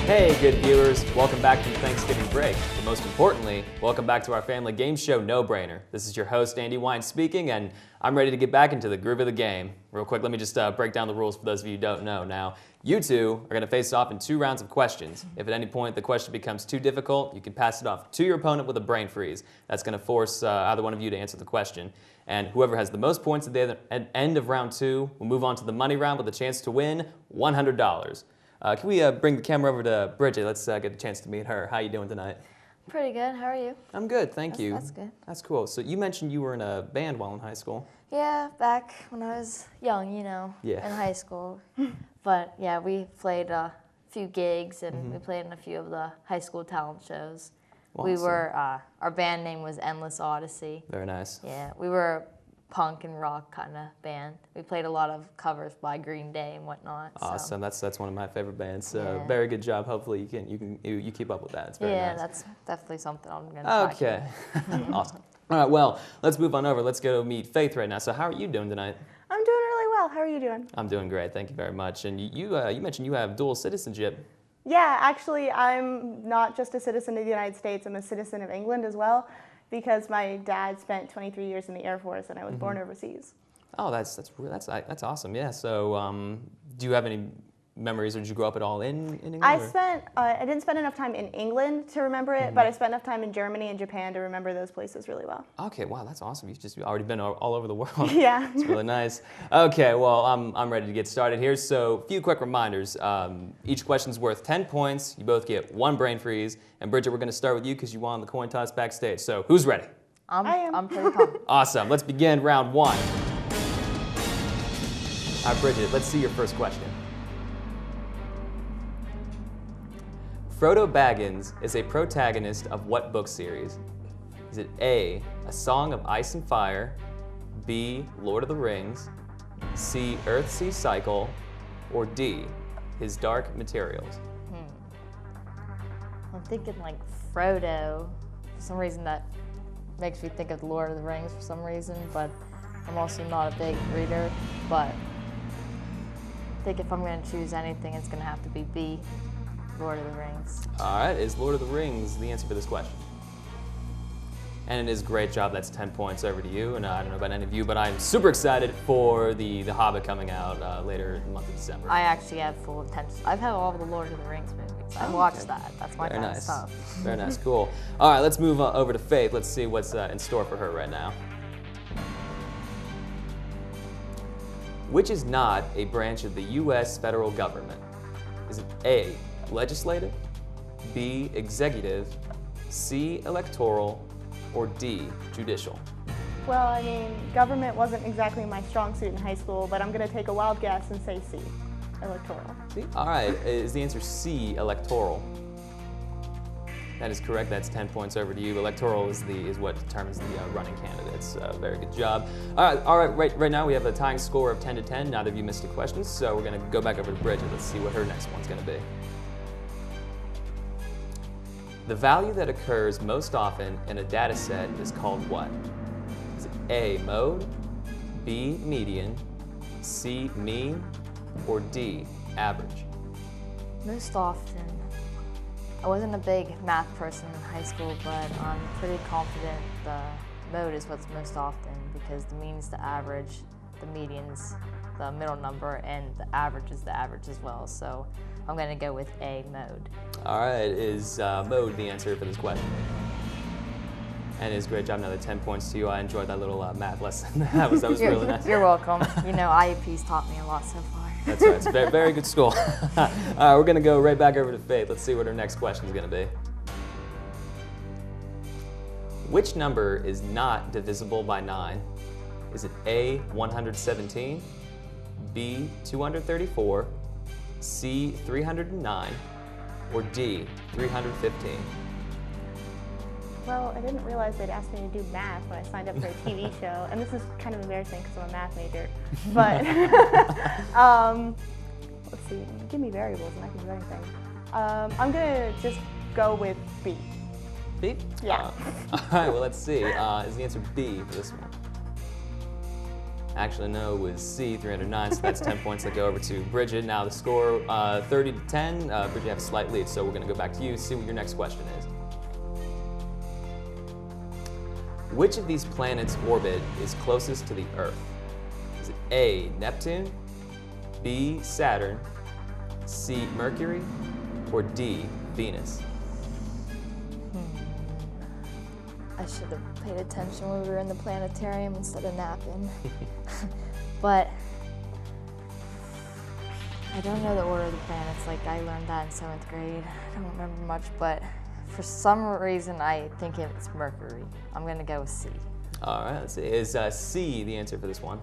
Hey, good viewers. Welcome back from Thanksgiving break. But most importantly, welcome back to our family game show, No Brainer. This is your host, Andy Wine speaking, and I'm ready to get back into the groove of the game. Real quick, let me just break down the rules for those of you who don't know. Now, you two are going to face off in 2 rounds of questions. If at any point the question becomes too difficult, you can pass it off to your opponent with a brain freeze. That's going to force either one of you to answer the question. And whoever has the most points at the end of round 2 will move on to the money round with a chance to win $100. Can we bring the camera over to Bridget? Let's get a chance to meet her. How you doing tonight? Pretty good. How are you? I'm good, thank you. That's good. That's cool. So you mentioned you were in a band while in high school. Yeah, back when I was young, you know, in high school. But yeah, we played a few gigs and we played in a few of the high school talent shows. Awesome. We were, our band name was Endless Odyssey. Very nice. Yeah, we were punk and rock kind of band. We played a lot of covers by Green Day and whatnot. Awesome. So. That's one of my favorite bands. So Yeah. very good job. Hopefully you keep up with that. It's very nice. That's definitely something I'm gonna try. Okay. Awesome. All right. Well, let's move on over. Let's go meet Faith right now. So how are you doing tonight? I'm doing really well. How are you doing? I'm doing great. Thank you very much. And you mentioned you have dual citizenship. Yeah, actually, I'm not just a citizen of the United States. I'm a citizen of England as well, because my dad spent 23 years in the Air Force and I was born overseas. Oh, that's awesome. Yeah. So do you have any memories, or did you grow up at all in England? I didn't spend enough time in England to remember it, but I spent enough time in Germany and Japan to remember those places really well. Okay, wow, that's awesome. You've already been all over the world. Yeah. It's really nice. Okay, well, I'm ready to get started here. So, a few quick reminders. Each question's worth 10 points. You both get 1 brain freeze. And Bridget, we're going to start with you because you won the coin toss backstage. So, who's ready? I am. I'm pretty pumped. Awesome. Let's begin round 1. All right, Bridget, let's see your first question. Frodo Baggins is a protagonist of what book series? Is it A, A Song of Ice and Fire, B, Lord of the Rings, C, Earth Sea Cycle, or D, His Dark Materials? I'm thinking like Frodo. For some reason that makes me think of the Lord of the Rings for some reason, but I'm also not a big reader. But I think if I'm going to choose anything, it's going to have to be B, Lord of the Rings. All right, is Lord of the Rings the answer for this question? And it is a great job. That's 10 points over to you. And I don't know about any of you, but I'm super excited for the Hobbit coming out later in the month of December. I actually have full attention. I've had all of the Lord of the Rings movies. I've watched that. That's my kind of stuff. Very nice, cool. All right, let's move over to Faith. Let's see what's in store for her right now. Which is not a branch of the U.S. federal government? Is it A, legislative, B, executive, C, electoral, or D, judicial? Well, I mean, government wasn't exactly my strong suit in high school, but I'm going to take a wild guess and say C, electoral. See? All right, is the answer C, electoral? That is correct. That's 10 points over to you. Electoral is what determines the running candidates. Very good job. All right. Right now we have a tying score of 10 to 10. Neither of you missed a question, so we're going to go back over to Bridget. Let's see what her next one's going to be. The value that occurs most often in a data set is called what? Is it A, mode, B, median, C, mean, or D, average? Most often, I wasn't a big math person in high school, but I'm pretty confident the mode is what's most often because the mean's the average, the median's the middle number, and the average is the average as well. So I'm going to go with A, mode. All right, is mode the answer for this question? And it's a great job. Another 10 points to you. I enjoyed that little math lesson. that was really nice. You're welcome. You know, IUP's taught me a lot so far. That's right. It's a very, very good school. All right, we're going to go right back over to Faith. Let's see what her next question is going to be. Which number is not divisible by 9? Is it A, 117, B, 234, C, 309, or D, 315? Well, I didn't realize they'd asked me to do math when I signed up for a TV show, and this is kind of embarrassing because I'm a math major. But let's see, give me variables and I can do anything. I'm gonna just go with B. B? Yeah. All right, well, let's see. Is the answer B for this one? Actually, no, it was C, 309, so that's 10 points that go over to Bridget. Now the score, 30 to 10. Bridget, you have a slight lead, so we're going to go back to you, see what your next question is. Which of these planets' orbit is closest to the Earth? Is it A, Neptune, B, Saturn, C, Mercury, or D, Venus? I should have paid attention when we were in the planetarium instead of napping. But I don't know the order of the planets. Like, I learned that in 7th grade. I don't remember much, but for some reason I think it's Mercury. I'm gonna go with C. All right, let's see. Is C the answer for this one?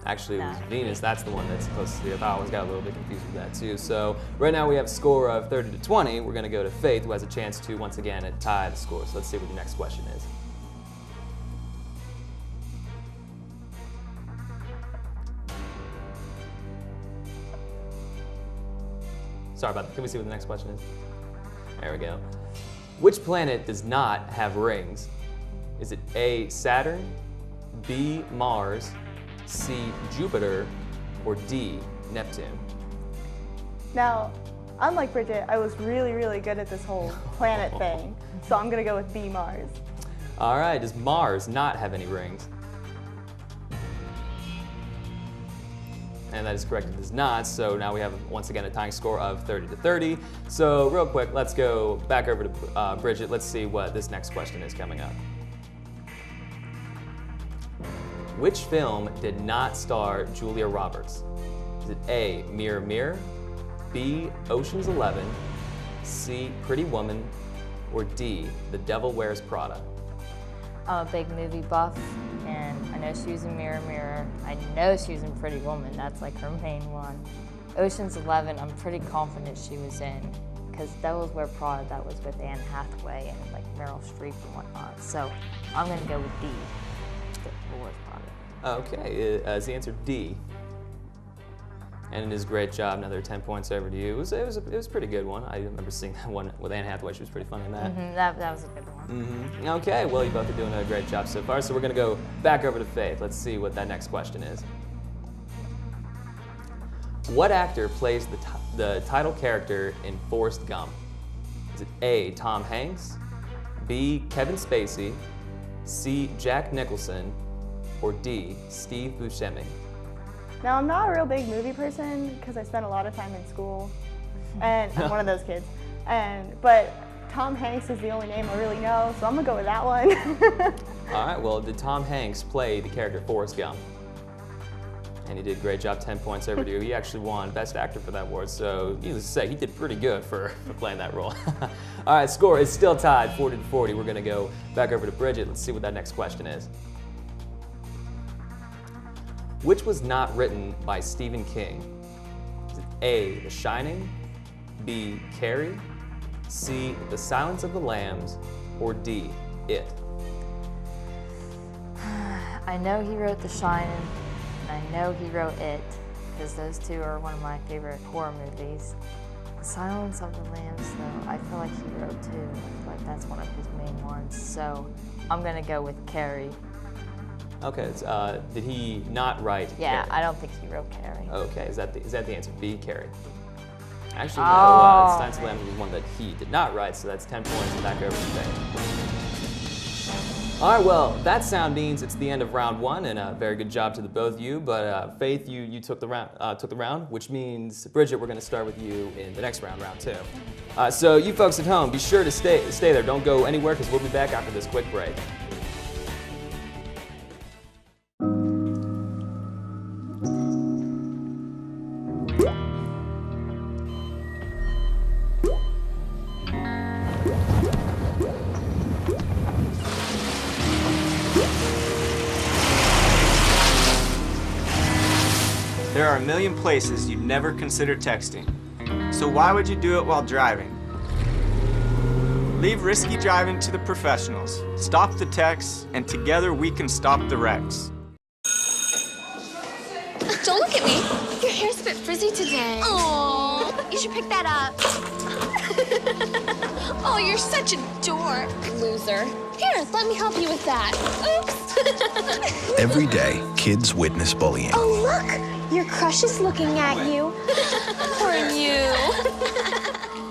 Actually, it was Venus. That's the one that's closest to the Earth. I always got a little bit confused with that too. So right now we have a score of 30 to 20. We're gonna go to Faith, who has a chance to once again tie the score. So let's see what the next question is. Sorry about that. Can we see what the next question is? There we go. Which planet does not have rings? Is it A, Saturn, B, Mars, C, Jupiter, or D, Neptune? Now, unlike Bridget, I was really, really good at this whole planet thing, so I'm gonna go with B, Mars. All right, does Mars not have any rings? And that is correct, it does not. So now we have, once again, a tying score of 30 to 30. So real quick, let's go back over to Bridget. Let's see what this next question is coming up. Which film did not star Julia Roberts? Is it A, Mirror Mirror, B, Ocean's 11, C, Pretty Woman, or D, The Devil Wears Prada? I'm a big movie buff, and I know she was in Mirror Mirror. I know she was in Pretty Woman. That's like her main one. Ocean's 11, I'm pretty confident she was in, because Devil Wears Prada, that was with Anne Hathaway and like Meryl Streep and whatnot. So I'm gonna go with D, The Devil Wears Prada. Okay, is the answer D. And it is a great job. Another 10 points over to you. It was a pretty good one. I remember seeing that one with Anne Hathaway. She was pretty funny in that. That was a good one. Okay, well, you both are doing a great job so far. So we're going to go back over to Faith. Let's see what that next question is. What actor plays the title character in Forrest Gump? Is it A, Tom Hanks, B, Kevin Spacey, C, Jack Nicholson, or D, Steve Buscemi? Now, I'm not a real big movie person because I spent a lot of time in school, and I'm one of those kids. But Tom Hanks is the only name I really know, so I'm gonna go with that one. All right, well, did Tom Hanks play the character Forrest Gump? And he did a great job, 10 points over to you. He actually won Best Actor for that award, so needless to say, he did pretty good for playing that role. All right, score is still tied, 40 to 40. We're gonna go back over to Bridget. Let's see what that next question is. Which was not written by Stephen King? Is it A, The Shining, B, Carrie, C, The Silence of the Lambs, or D, It? I know he wrote The Shining, and I know he wrote It, because those two are one of my favorite horror movies. The Silence of the Lambs, though, I feel like he wrote too. I feel like that's one of his main ones. So I'm gonna go with Carrie. Okay, did he not write Yeah, Carrie? I don't think he wrote Carrie. Okay, is that the answer? B, Carrie. Actually, Oh, no, Silence of the Lambs was one that he did not write, so that's 10 points and back over to Faith. All right, well, that sound means it's the end of round one, and a very good job to the both of you. But Faith, you took the round, which means Bridget, we're going to start with you in the next round, round two. So you folks at home, be sure to stay there. Don't go anywhere, because we'll be back after this quick break. There are a million places you'd never consider texting. So why would you do it while driving? Leave risky driving to the professionals. Stop the texts, and together we can stop the wrecks. Don't look at me. Your hair's a bit frizzy today. Oh, you should pick that up. Oh, you're such a dork. Loser. Here, let me help you with that. Oops. Every day, kids witness bullying. Oh, look. Your crush is looking at you. Or you.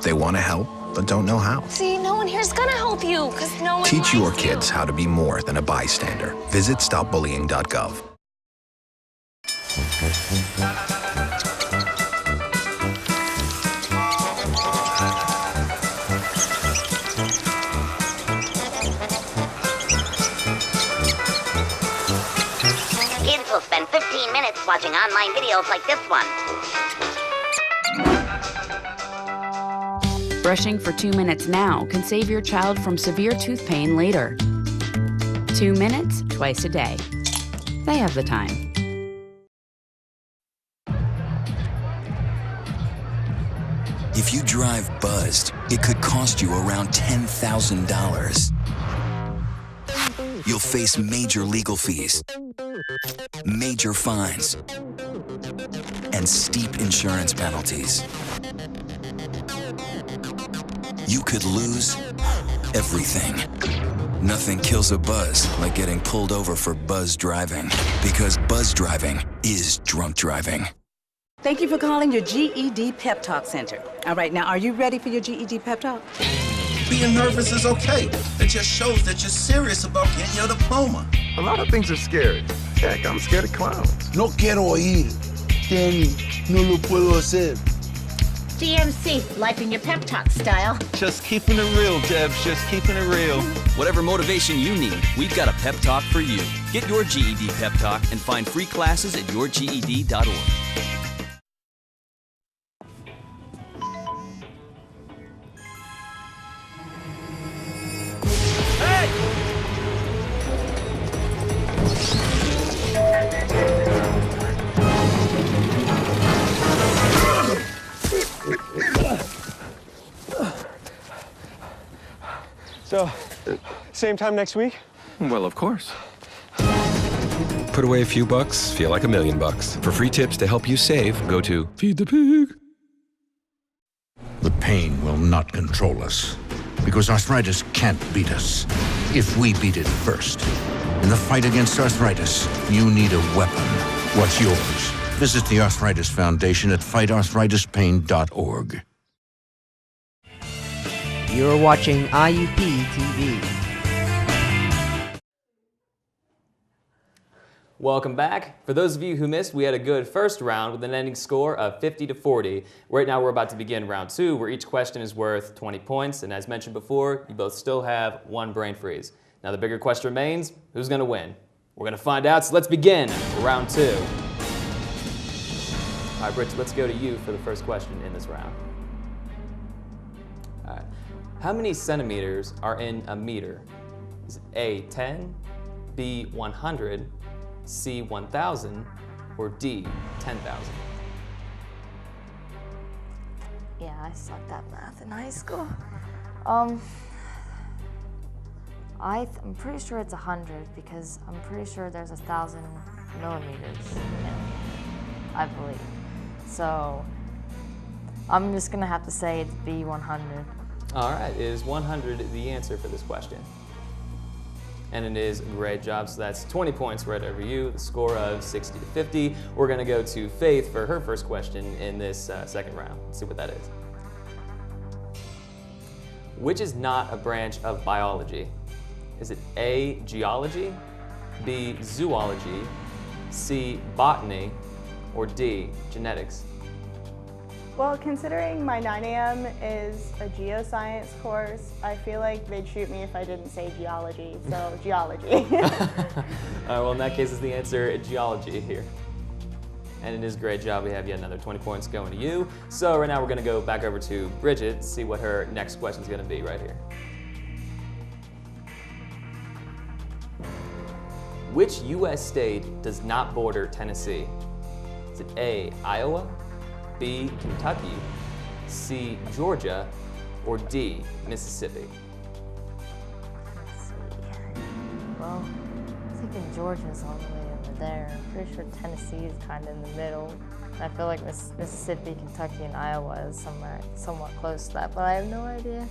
They want to help, but don't know how. See, no one here's gonna help you, because no one Teach your likes kids how to be more than a bystander. Visit stopbullying.gov. Kids will spend 15 minutes watching online videos like this one. Brushing for 2 minutes now can save your child from severe tooth pain later. 2 minutes twice a day. They have the time. If you drive buzzed, it could cost you around $10,000. You'll face major legal fees, major fines, and steep insurance penalties. You could lose everything. Nothing kills a buzz like getting pulled over for buzz driving, because buzz driving is drunk driving. Thank you for calling your GED Pep Talk Center. All right, now, are you ready for your GED Pep Talk? Being nervous is okay. It just shows that you're serious about getting your diploma. A lot of things are scary. Heck, I'm scared of clowns. No quiero ir. No lo puedo hacer. DMC, life in your pep talk style. Just keeping it real, Debs, just keeping it real. Whatever motivation you need, we've got a pep talk for you. Get your GED pep talk and find free classes at yourged.org. So, same time next week? Well, of course. Put away a few bucks, feel like $1 million. For free tips to help you save, go to Feed the Pig. The pain will not control us, because arthritis can't beat us if we beat it first. In the fight against arthritis, you need a weapon. What's yours? Visit the Arthritis Foundation at fightarthritispain.org. You're watching IUP-TV. Welcome back. For those of you who missed, we had a good first round with an ending score of 50-40. Right now we're about to begin round 2, where each question is worth 20 points, and as mentioned before, you both still have 1 brain freeze. Now the bigger question remains, who's going to win? We're going to find out, so let's begin round 2. All right, Rich, let's go to you for the first question in this round. All right. How many centimeters are in a meter? Is it A, 10, B, 100, C, 1,000, or D, 10,000? Yeah, I sucked at math in high school. I'm pretty sure it's 100 because I'm pretty sure there's 1,000 millimeters in it, I believe. So I'm just gonna have to say it's B, 100. All right, is 100 the answer for this question? And it is a great job, so that's 20 points right over you, the score of 60-50. We're gonna go to Faith for her first question in this second round. Let's see what that is. Which is not a branch of biology? Is it A, geology, B, zoology, C, botany, or D, genetics? Well, considering my 9 a.m. is a geoscience course, I feel like they'd shoot me if I didn't say geology, so geology. All right, well, in that case, is the answer geology here. And it is a great job. We have yet another 20 points going to you. So right now we're going to go back over to Bridget, see what her next question is going to be right here. Which U.S. state does not border Tennessee? Is it A, Iowa, B, Kentucky, C, Georgia, or D, Mississippi? Let's see. Well, I'm thinking Georgia's all the way over there. I'm pretty sure Tennessee is kind of in the middle. And I feel like Mississippi, Kentucky, and Iowa is somewhat close to that, but I have no idea.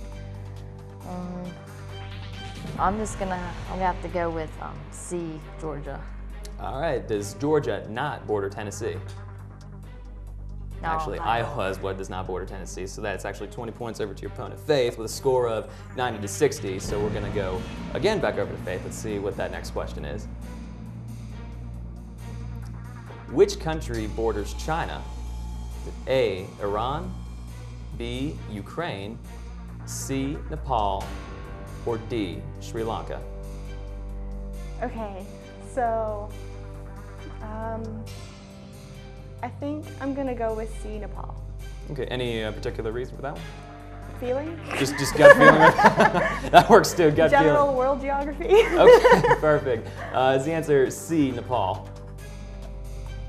I'm gonna have to go with C, Georgia. All right, does Georgia not border Tennessee? No, Actually, Iowa is what does not border Tennessee, so that's actually 20 points over to your opponent, Faith, with a score of 90 to 60. So we're gonna go again back over to Faith. Let's see what that next question is. Which country borders China? Is it A, Iran, B, Ukraine, C, Nepal, or D, Sri Lanka? Okay, so I think I'm gonna go with C, Nepal. Okay, any particular reason for that one? Feeling? Just gut feeling? That works too, gut feeling. General world geography. Okay, perfect. Is the answer C, Nepal?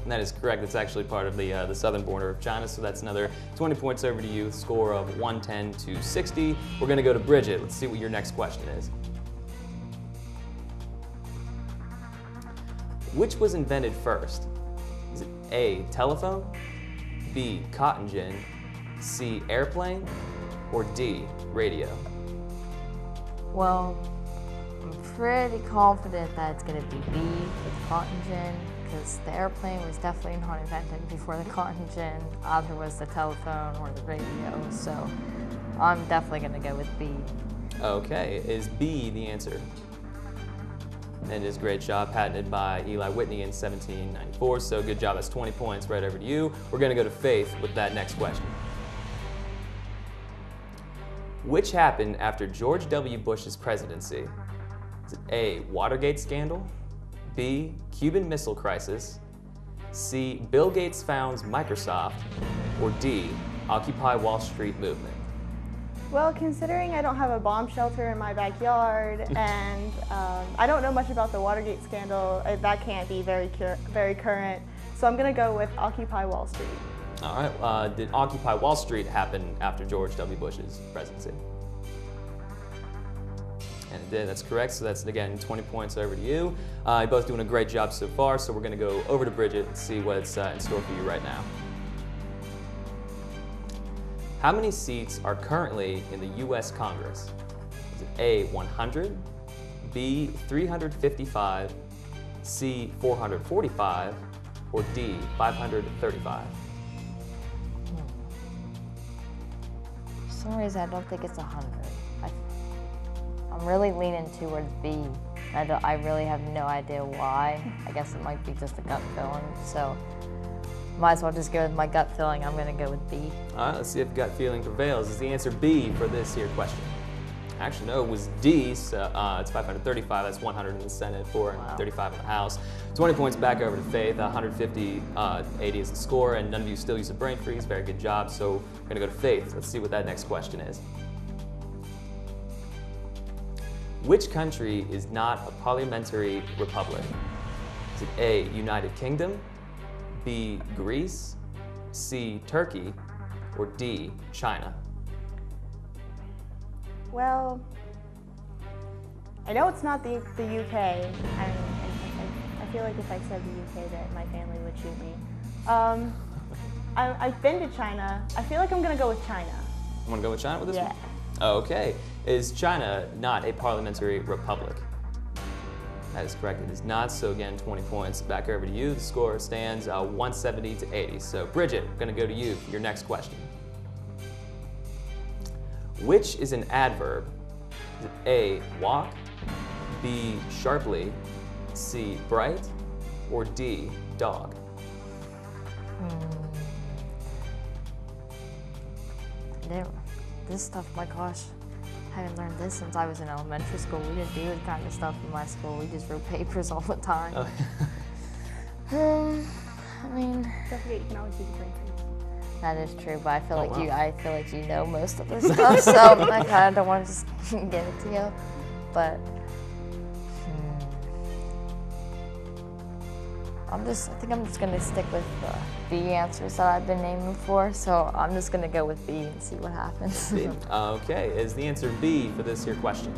And that is correct. It's actually part of the southern border of China, so that's another 20 points over to you, score of 110 to 60. We're gonna go to Bridget. Let's see what your next question is. Which was invented first? Is it A, telephone, B, cotton gin, C, airplane, or D, radio? Well, I'm pretty confident that it's gonna be B with cotton gin, because the airplane was definitely not invented before the cotton gin. Either was the telephone or the radio, so I'm definitely gonna go with B. Okay, is B the answer? And it is a great job, patented by Eli Whitney in 1794, so good job, that's 20 points right over to you. We're gonna go to Faith with that next question. Which happened after George W. Bush's presidency? Is it A, Watergate scandal, B, Cuban Missile Crisis, C, Bill Gates founds Microsoft, or D, Occupy Wall Street movement? Well, considering I don't have a bomb shelter in my backyard and I don't know much about the Watergate scandal, that can't be very current, so I'm going to go with Occupy Wall Street. All right, did Occupy Wall Street happen after George W. Bush's presidency? And it did, that's correct, so that's, again, 20 points over to you. You're both doing a great job so far, so we're going to go over to Bridget and see what's in store for you right now. How many seats are currently in the U.S. Congress? Is it A, 100, B, 355, C, 445, or D, 535? For some reason, I don't think it's 100. I'm really leaning towards B. I really have no idea why. I guess it might be just a gut feeling, so might as well just go with my gut feeling. I'm gonna go with B. All right, let's see if gut feeling prevails. Is the answer B for this here question? Actually, no, it was D, so it's 535, that's 100 in the Senate, 435 in the House. 20 points back over to Faith, 150, 80 is the score, and none of you still use a brain freeze. Very good job, so we're gonna go to Faith. Let's see what that next question is. Which country is not a parliamentary republic? Is it A, United Kingdom, B, Greece, C, Turkey, or D, China? Well, I know it's not the UK. I feel like if I said the UK that my family would shoot me. I've been to China. I feel like I'm gonna go with China. You wanna go with China with this one? Yeah. Okay. Is China not a parliamentary republic? That is correct, it is not. So again, 20 points back over to you. The score stands 170 to 80. So Bridget, I'm gonna go to you for your next question. Which is an adverb? Is it A, walk, B, sharply, C, bright, or D, dog? This stuff, my gosh, I haven't learned this since I was in elementary school. We didn't do this kind of stuff in my school. We just wrote papers all the time. Oh. I mean, don't forget you can always use brain freeze. That is true, but I feel like wow. I feel like you know most of this stuff, so I kind of don't want to just give it to you. But I think I'm just gonna stick with the B answers that I've been naming for. So I'm just gonna go with B and see what happens. B. Okay, is the answer B for this here question?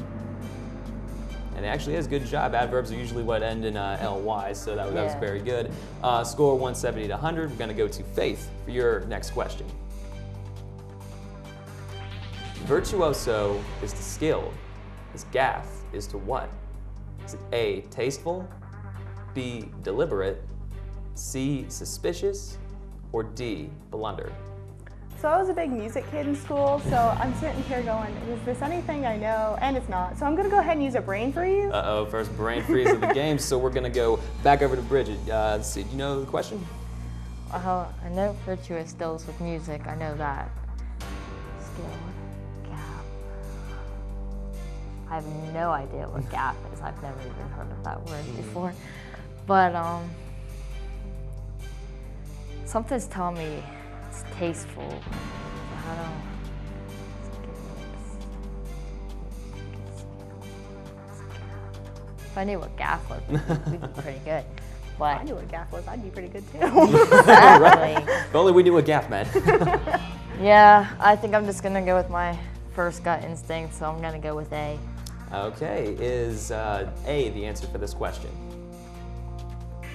And it actually is a good job. Adverbs are usually what end in ly, so that was very good. Score 170 to 100. We're gonna go to Faith for your next question. Virtuoso is the skilled. This gaffe is to what? Is it A, tasteful, B, deliberate, C, suspicious, or D, blunder? So I was a big music kid in school, so I'm sitting here going, is this anything I know? And it's not. So I'm gonna go ahead and use a brain freeze. Uh-oh, first brain freeze of the game, so we're gonna go back over to Bridget. Let's see, do you know the question? Well, I know virtuous deals with music, I know that. Skill, gap. I have no idea what gap is. I've never even heard of that word before. But something's telling me it's tasteful. I don't. If I knew what gap was, we'd be pretty good. But If I knew what gaffe was, I'd be pretty good too. Exactly. If only we knew what gaffe meant. Yeah, I think I'm just gonna go with my first gut instinct, so I'm gonna go with A. Okay, is A the answer for this question?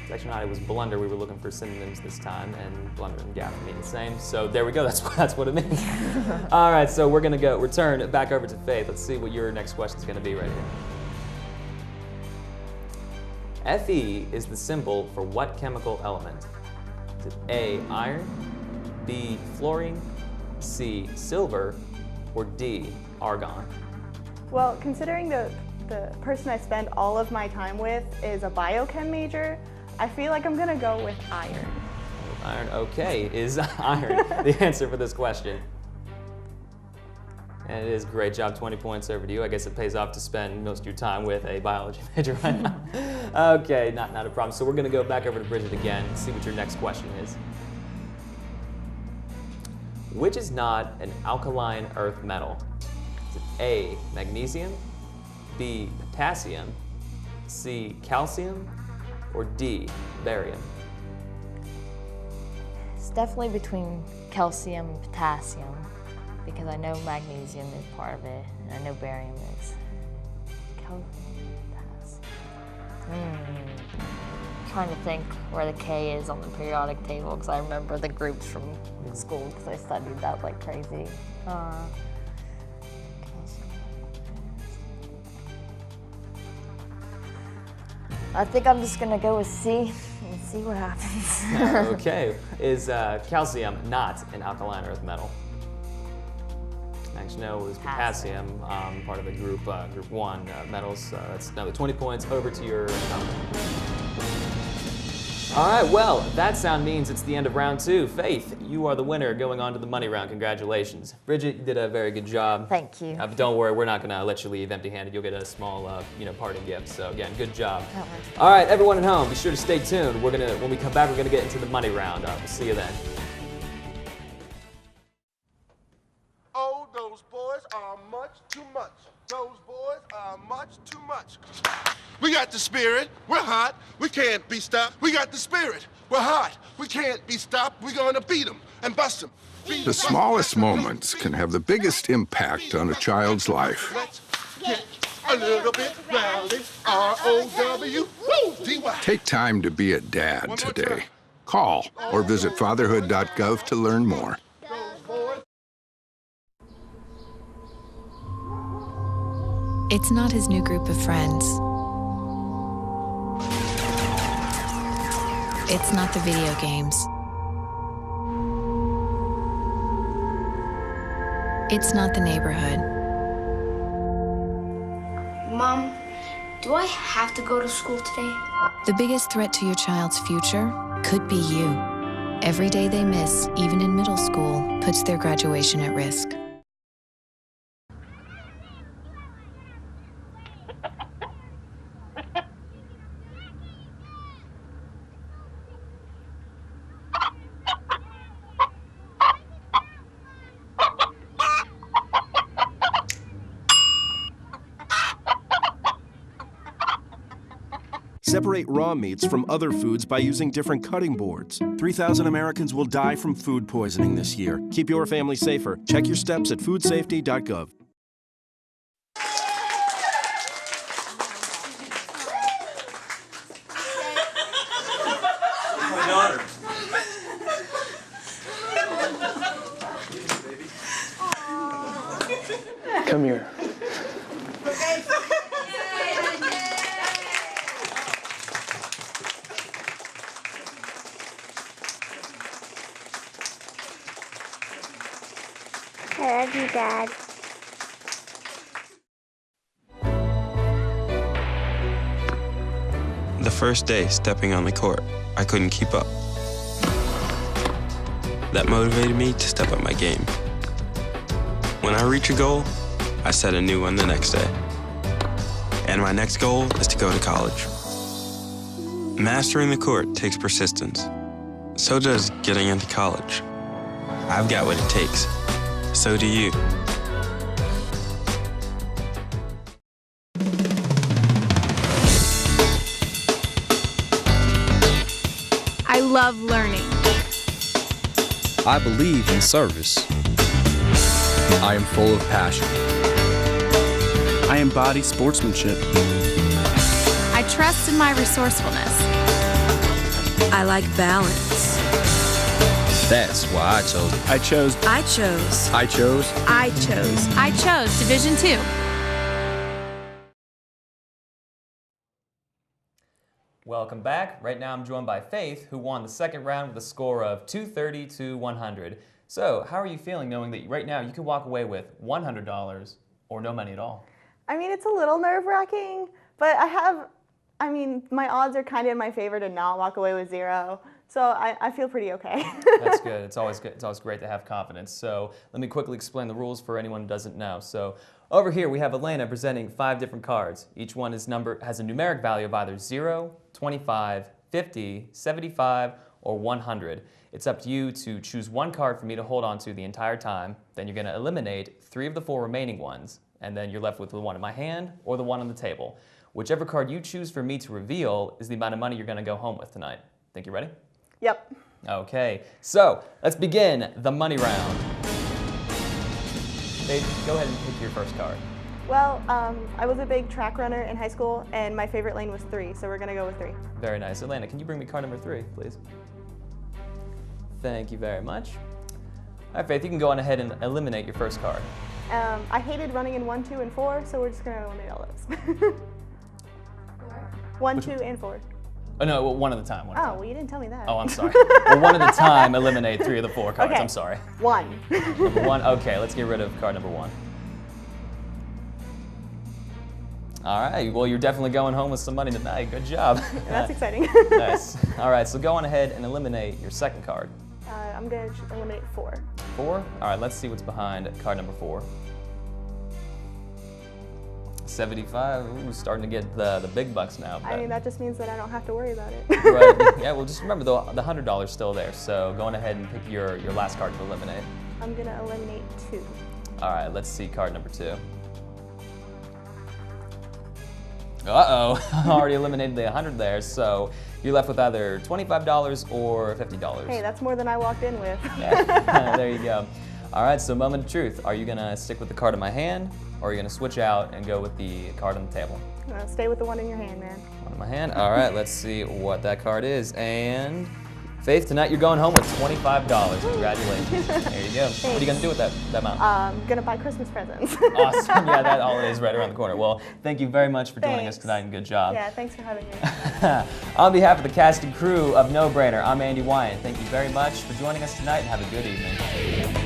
Section 9, it was blunder. We were looking for synonyms this time, and blunder and gaffe mean the same. So there we go, that's what it means. All right, so we're gonna return back over to Faith. Let's see what your next question is gonna be right here. Fe is the symbol for what chemical element? Is it A, iron, B, fluorine, C, silver, or D, argon? Well, considering the person I spend all of my time with is a biochem major, I feel like I'm gonna go with iron. Iron, okay, is iron the answer for this question? And it is. Great job, 20 points over to you. I guess it pays off to spend most of your time with a biology major right now. Okay, not a problem. So we're gonna go back over to Bridget again and see what your next question is. Which is not an alkaline earth metal? Is it A, magnesium, B, potassium, C, calcium, or D, barium? It's definitely between calcium and potassium, because I know magnesium is part of it, and I know barium is. Calcium, potassium. I'm trying to think where the K is on the periodic table, because I remember the groups from school, because I studied that like crazy. I think I'm just gonna go with C and see what happens. Okay, is calcium not an alkaline earth metal? Actually, no, it was potassium, part of the group 1 metals. That's another 20 points over to your opponent. All right, well, that sound means it's the end of round 2. Faith, you are the winner going on to the money round. Congratulations. Bridget, you did a very good job. Thank you. But don't worry, we're not gonna let you leave empty-handed. You'll get a small, parting gift. So again, good job. All right, everyone at home, be sure to stay tuned. When we come back, we're gonna get into the money round. We'll see you then. Oh, those boys are much too much. Those boys are much too much. We got the spirit. We're hot. We can't be stopped. We got the spirit. We're hot. We can't be stopped. We're gonna beat them and bust them. The smallest moments can have the biggest impact on a child's life. Let's get a little bit rowdy. R-O-W-D-Y. Take time to be a dad today. Call or visit fatherhood.gov to learn more. It's not his new group of friends. It's not the video games. It's not the neighborhood. Mom, do I have to go to school today? The biggest threat to your child's future could be you. Every day they miss, even in middle school, puts their graduation at risk. Separate raw meats from other foods by using different cutting boards. 3,000 Americans will die from food poisoning this year. Keep your family safer. Check your steps at foodsafety.gov. My daughter. Come here. I love you, Dad. The first day stepping on the court, I couldn't keep up. That motivated me to step up my game. When I reach a goal, I set a new one the next day. And my next goal is to go to college. Mastering the court takes persistence. So does getting into college. I've got what it takes. So do you. I love learning. I believe in service. I am full of passion. I embody sportsmanship. I trust in my resourcefulness. I like balance. That's why I chose it. I chose. I chose. I chose. I chose. I chose Division II. Welcome back. Right now I'm joined by Faith, who won the second round with a score of 230 to 100. So, how are you feeling knowing that right now you can walk away with $100 or no money at all? I mean, it's a little nerve-wracking, but my odds are kind of in my favor to not walk away with zero. So I feel pretty okay. That's good. It's always good. It's always great to have confidence. So let me quickly explain the rules for anyone who doesn't know. So over here we have Elena presenting 5 different cards. Each one has a numeric value of either 0, 25, 50, 75, or 100. It's up to you to choose one card for me to hold on to the entire time. Then you're going to eliminate 3 of the 4 remaining ones, and then you're left with the one in my hand or the one on the table. Whichever card you choose for me to reveal is the amount of money you're going to go home with tonight. Think you're ready? Yep. Okay, so let's begin the money round. Dave, go ahead and pick your first card. Well, I was a big track runner in high school, and my favorite lane was 3, so we're going to go with 3. Very nice. Elena, can you bring me card number 3, please? Thank you very much. All right, Faith, you can go on ahead and eliminate your first card. I hated running in 1, 2, and 4, so we're just going to eliminate all those. 1, 2, and 4. Oh, no, well, one at a time. Well, you didn't tell me that. Oh, I'm sorry. Well, one at a time, eliminate 3 of the 4 cards. Okay. I'm sorry. 1. Number 1, okay, let's get rid of card number 1. All right, well, you're definitely going home with some money tonight. Good job. That's exciting. Nice. All right, so go on ahead and eliminate your second card. I'm going to eliminate 4. 4? All right, let's see what's behind card number 4. 75, ooh, starting to get the big bucks now. I mean, that just means that I don't have to worry about it. Right, yeah, well, just remember, the $100's still there, so go on ahead and pick your last card to eliminate. I'm going to eliminate 2. All right, let's see card number 2. Uh-oh, already eliminated the 100 there, so you're left with either $25 or $50. Hey, that's more than I walked in with. Yeah, there you go. All right, so moment of truth. Are you gonna stick with the card in my hand, or are you gonna switch out and go with the card on the table? Stay with the one in your hand, man. One in my hand? All right, let's see what that card is. And Faith, tonight you're going home with $25. Congratulations. There you go. What are you going to do with that amount? I'm going to buy Christmas presents. Awesome. Yeah, that holiday is right around the corner. Well, thank you very much for joining us tonight, and good job. Yeah, thanks for having me. On behalf of the cast and crew of No Brainer, I'm Andy Wyan. Thank you very much for joining us tonight, and have a good evening.